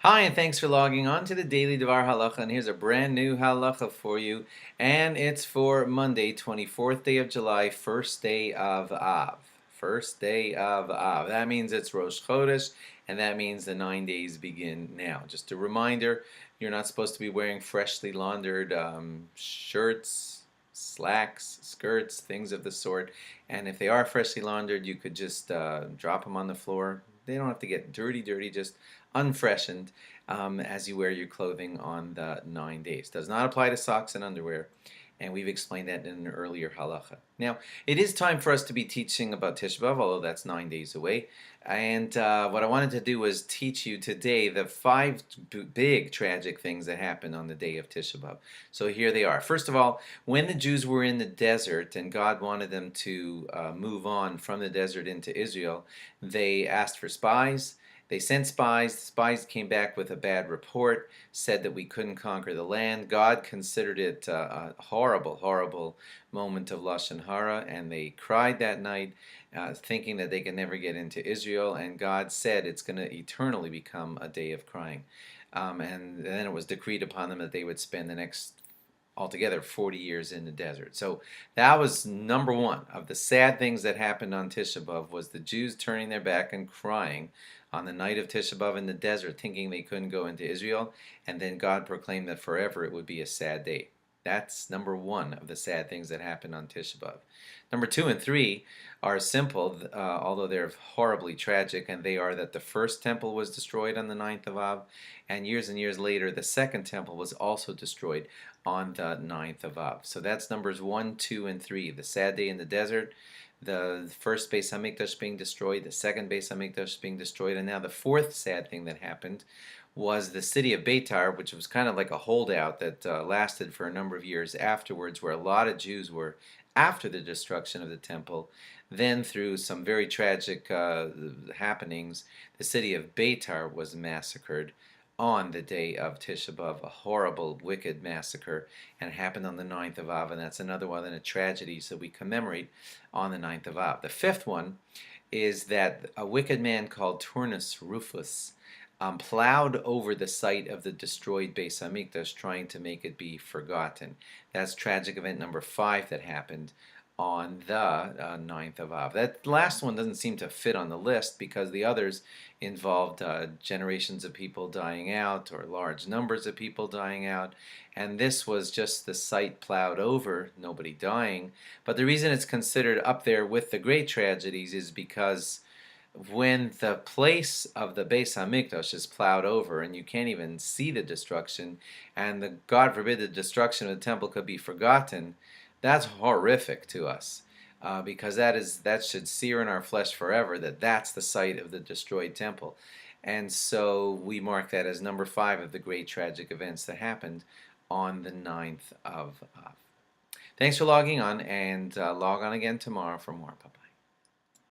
Hi, and thanks for logging on to the Daily DVAR Halacha. And here's a brand new halacha for you. And it's for Monday, 24th day of July, first day of Av. First day of Av. That means it's Rosh Chodesh, and that means the 9 days begin now. Just a reminder, you're not supposed to be wearing freshly laundered shirts, slacks, skirts, things of the sort. And if they are freshly laundered, you could just drop them on the floor. They don't have to get dirty, just unfreshened as you wear your clothing on the 9 days. Does not apply to socks and underwear, and we've explained that in an earlier halacha. Now, it is time for us to be teaching about Tisha B'Av, although that's 9 days away. And what I wanted to do was teach you today the five big tragic things that happened on the day of Tisha B'Av. So here they are. First of all, when the Jews were in the desert and God wanted them to move on from the desert into Israel, they asked for spies. They sent spies. The spies came back with a bad report, said that we couldn't conquer the land. God considered it a horrible, horrible moment of Lashon Hara, and they cried that night, thinking that they could never get into Israel. And God said it's going to eternally become a day of crying. And then it was decreed upon them that they would spend the next altogether 40 years in the desert. So that was number one of the sad things that happened on Tisha B'Av, was the Jews turning their back and crying on the night of Tisha B'Av in the desert, thinking they couldn't go into Israel, and then God proclaimed that forever it would be a sad day. That's number one of the sad things that happened on Tisha B'Av. Number two and three are simple, although they're horribly tragic, and they are that the first temple was destroyed on the 9th of Av, and years later, the second temple was also destroyed on the 9th of Av. So that's numbers 1, 2, and 3. The sad day in the desert, the first Beis Hamikdash being destroyed, the second Beis Hamikdash being destroyed, and now the fourth sad thing that happened was the city of Beitar, which was kind of like a holdout that lasted for a number of years afterwards, where a lot of Jews were after the destruction of the temple. Then, through some very tragic happenings, the city of Beitar was massacred on the day of Tisha B'Av, a horrible, wicked massacre, and it happened on the 9th of Av, and that's another one of the tragedies that we commemorate on the 9th of Av. The fifth one is that a wicked man called Turnus Rufus plowed over the site of the destroyed Beis Hamikdash, trying to make it be forgotten. That's tragic event number 5 that happened on the 9th of Av. That last one doesn't seem to fit on the list because the others involved generations of people dying out or large numbers of people dying out, and this was just the site plowed over, nobody dying. But the reason it's considered up there with the great tragedies is because when the place of the Beis Hamikdash is plowed over and you can't even see the destruction, and the God forbid the destruction of the temple could be forgotten, that's horrific to us, because that should sear in our flesh forever, that that's the site of the destroyed temple. And so we mark that as number 5 of the great tragic events that happened on the 9th of Av. Thanks for logging on, and log on again tomorrow for more. Bye-bye.